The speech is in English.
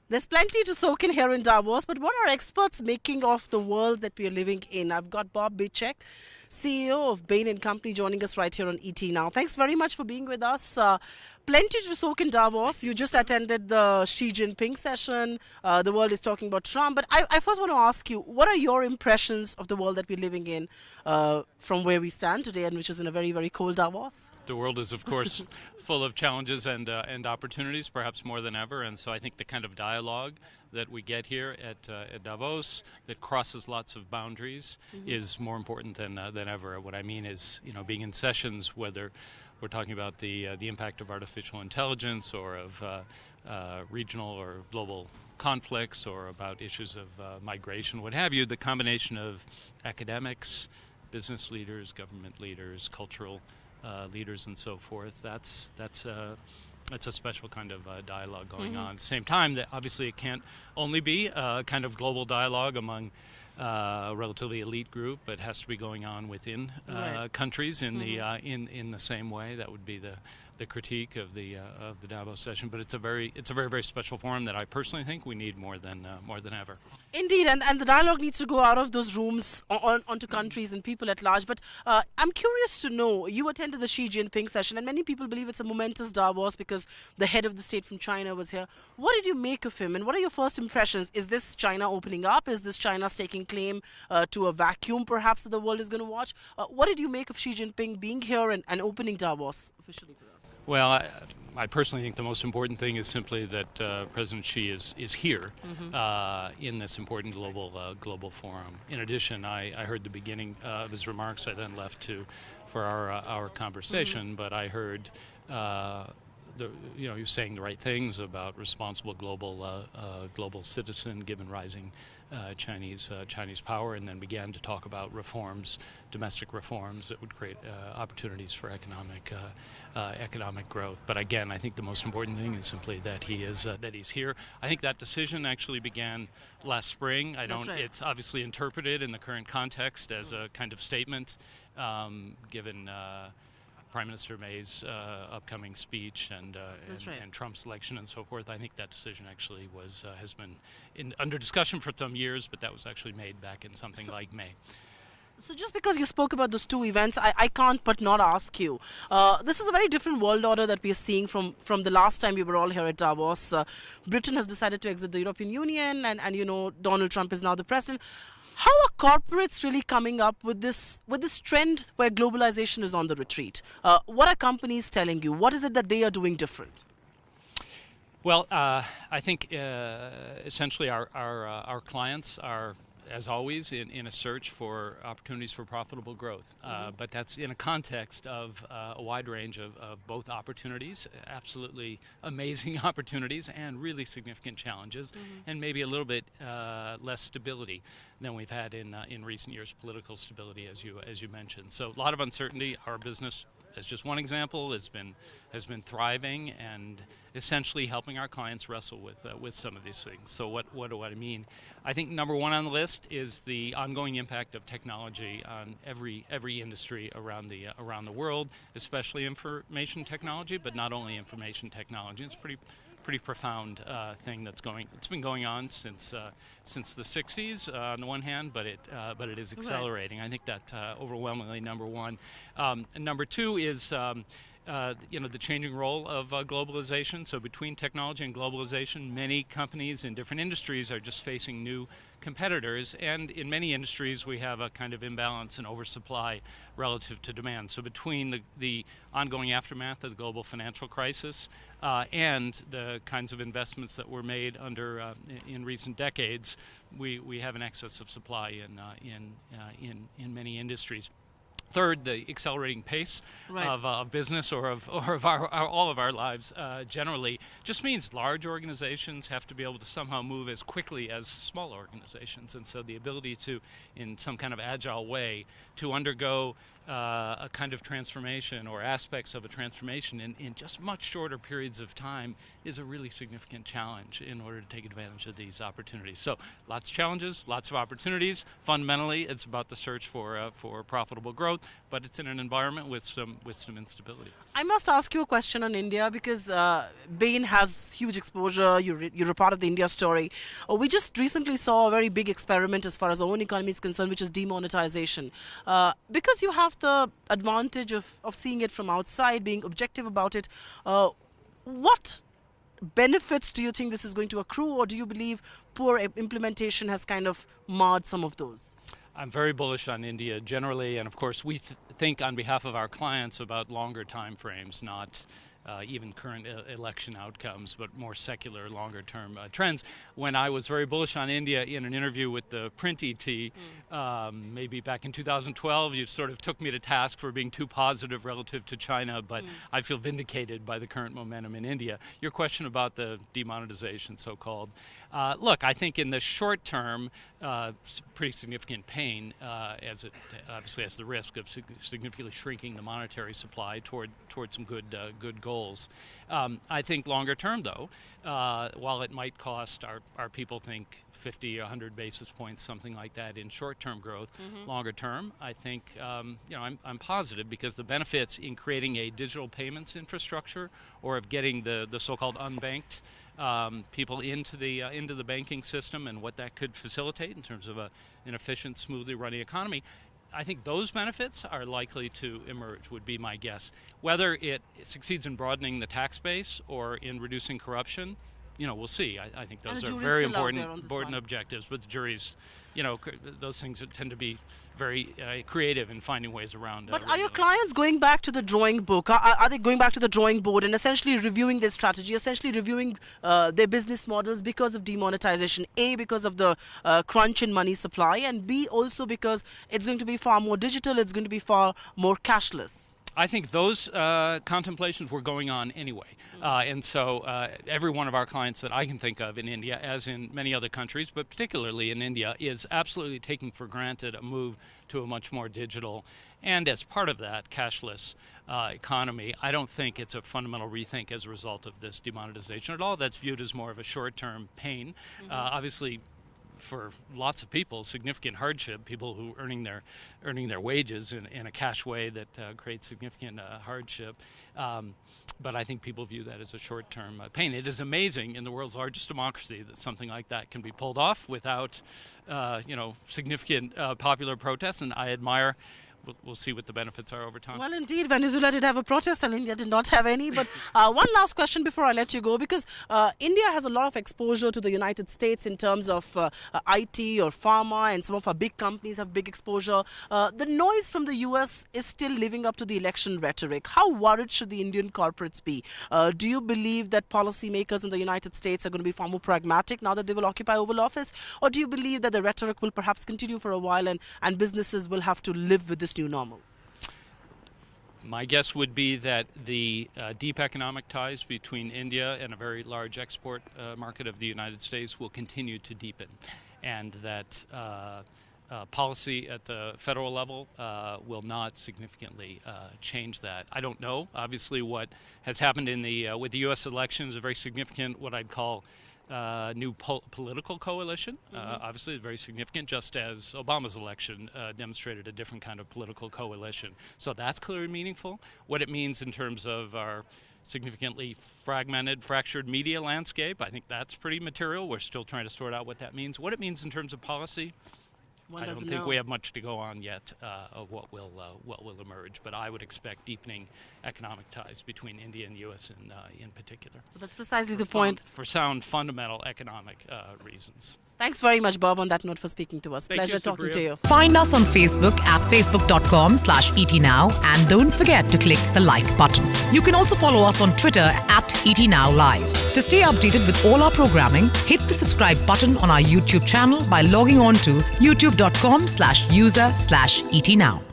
There's plenty to soak in here in Davos, but what are experts making of the world that we are living in? I've got Bob Bichek, CEO of Bain and Company, joining us right here on ET Now. Thanks very much for being with us. Plenty to soak in Davos. You just attended the Xi Jinping session. The world is talking about Trump. But I first want to ask you, what are your impressions of the world that we're living in from where we stand today, and which is in a very, very cold Davos? The world is, of course, full of challenges and opportunities, perhaps more than ever. And so I think the kind of dialogue that we get here at Davos that crosses lots of boundaries is more important than ever. What I mean is, being in sessions, whether we're talking about the impact of artificial intelligence or of regional or global conflicts or about issues of migration, what have you, the combination of academics, business leaders, government leaders, cultural leaders, and so forth. That's a special kind of dialogue going on. At the same time, that obviously it can't only be a kind of global dialogue among a relatively elite group, but has to be going on within countries in the same way. That would be the critique of the Davos session. But it's a very very special forum that I personally think we need more than ever. Indeed, and the dialogue needs to go out of those rooms onto countries and people at large. But I'm curious to know, you attended the Xi Jinping session, and many people believe it's a momentous Davos because the head of the state from China was here. What did you make of him, and what are your first impressions? Is this China opening up? Is this China staking claim to a vacuum, perhaps, that the world is going to watch? What did you make of Xi Jinping being here and opening Davos officially for us? Well, I personally think the most important thing is simply that President Xi is here in this important global forum. In addition, I heard the beginning of his remarks. I then left for our conversation, but I heard he was saying the right things about responsible global citizen given rising Chinese power, and then began to talk about domestic reforms that would create opportunities for economic growth. But again, I think the most important thing is simply that he's here. I think that decision actually began last spring. That's right. It's obviously interpreted in the current context as a kind of statement, given Prime Minister May's upcoming speech and Trump's election and so forth. I think that decision actually has been under discussion for some years, but that was actually made back in something like May. So just because you spoke about those two events, I can't but not ask you. This is a very different world order that we are seeing from the last time we were all here at Davos. Britain has decided to exit the European Union, and Donald Trump is now the president. How are corporates really coming up with this trend where globalization is on the retreat? What are companies telling you? What is it that they are doing different? Well, I think essentially our clients are, as always, in a search for opportunities for profitable growth. But that's in a context of a wide range of both opportunities, absolutely amazing opportunities, and really significant challenges, and maybe a little bit less stability than we've had in recent years, political stability, as you mentioned. So a lot of uncertainty. Our business, as just one example, has been thriving and essentially helping our clients wrestle with some of these things. So what do I mean? I think number one on the list is the ongoing impact of technology on every industry around the world, especially information technology, but not only information technology. It's pretty profound thing it's been going on since the 60s on the one hand, but it is accelerating. Right. I think that overwhelmingly number one. And number two is the changing role of globalization. So between technology and globalization, many companies in different industries are just facing new competitors, and in many industries we have a kind of imbalance and oversupply relative to demand. So between the ongoing aftermath of the global financial crisis and the kinds of investments that were made in recent decades, we have an excess of supply in many industries. Third, the accelerating pace of business or of all of our lives generally just means large organizations have to be able to somehow move as quickly as small organizations. And so the ability to, in some kind of agile way, to undergo a kind of transformation or aspects of a transformation in just much shorter periods of time is a really significant challenge in order to take advantage of these opportunities. So lots of challenges, lots of opportunities. Fundamentally, it's about the search for profitable growth. growth, but it's in an environment with some instability. I must ask you a question on India because Bain has huge exposure. You're a part of the India story. We just recently saw a very big experiment as far as our own economy is concerned, which is demonetization. Because you have the advantage of seeing it from outside, being objective about it, what benefits do you think this is going to accrue, or do you believe poor implementation has kind of marred some of those? I'm very bullish on India generally, and of course we think on behalf of our clients about longer time frames, not even current election outcomes, but more secular, longer-term trends. When I was very bullish on India in an interview with the Print ET, maybe back in 2012, you sort of took me to task for being too positive relative to China, but I feel vindicated by the current momentum in India. Your question about the demonetization, so-called. Look, I think in the short term, pretty significant pain, as it obviously has the risk of significantly shrinking the monetary supply toward some good goals. I think longer term, though, while it might cost our people think 50, 100 basis points, something like that in short-term growth, longer term, I think I'm positive because the benefits in creating a digital payments infrastructure or of getting the so-called unbanked people into the banking system and what that could facilitate in terms of an efficient, smoothly running economy. I think those benefits are likely to emerge, would be my guess. Whether it succeeds in broadening the tax base or in reducing corruption, we'll see. I think those are very important objectives, but the jury's, those things tend to be very creative in finding ways around. But are your clients going back to the drawing book? Are they going back to the drawing board and essentially reviewing their strategy, essentially reviewing their business models because of demonetization? A, because of the crunch in money supply, and B, also because it's going to be far more digital, it's going to be far more cashless. I think those contemplations were going on anyway. And so every one of our clients that I can think of in India, as in many other countries, but particularly in India, is absolutely taking for granted a move to a much more digital and, as part of that, cashless economy. I don't think it's a fundamental rethink as a result of this demonetization at all. That's viewed as more of a short-term pain. Obviously, for lots of people, significant hardship, people who earning their wages in a cash way that creates significant hardship. But I think people view that as a short-term pain. It is amazing in the world's largest democracy that something like that can be pulled off without significant popular protests, and I admire. We'll see what the benefits are over time. Well, indeed, Venezuela did have a protest and India did not have any. But one last question before I let you go, because India has a lot of exposure to the United States in terms of IT or pharma, and some of our big companies have big exposure. The noise from the US is still living up to the election rhetoric. How worried should the Indian corporates be? Do you believe that policymakers in the United States are going to be far more pragmatic now that they will occupy Oval Office? Or do you believe that the rhetoric will perhaps continue for a while and businesses will have to live with this new normal? My guess would be that the deep economic ties between India and a very large export market of the United States will continue to deepen, and that policy at the federal level will not significantly change that. I don't know. Obviously, what has happened with the U.S. election is a very significant, what I'd call, new political coalition. Obviously, it's very significant, just as Obama's election demonstrated a different kind of political coalition. So that's clearly meaningful. What it means in terms of our significantly fragmented, fractured media landscape, I think that's pretty material. We're still trying to sort out what that means. What it means in terms of policy, I don't think we have much to go on yet of what will emerge, but I would expect deepening economic ties between India and the U.S. in particular. But that's precisely the point. For sound, fundamental economic reasons. Thanks very much, Bob, on that note, for speaking to us. Pleasure talking to you. Find us on Facebook at facebook.com/ETNow, and don't forget to click the like button. You can also follow us on Twitter at ETNowLive. To stay updated with all our programming, hit the subscribe button on our YouTube channel by logging on to youtube.com/user/ETNow.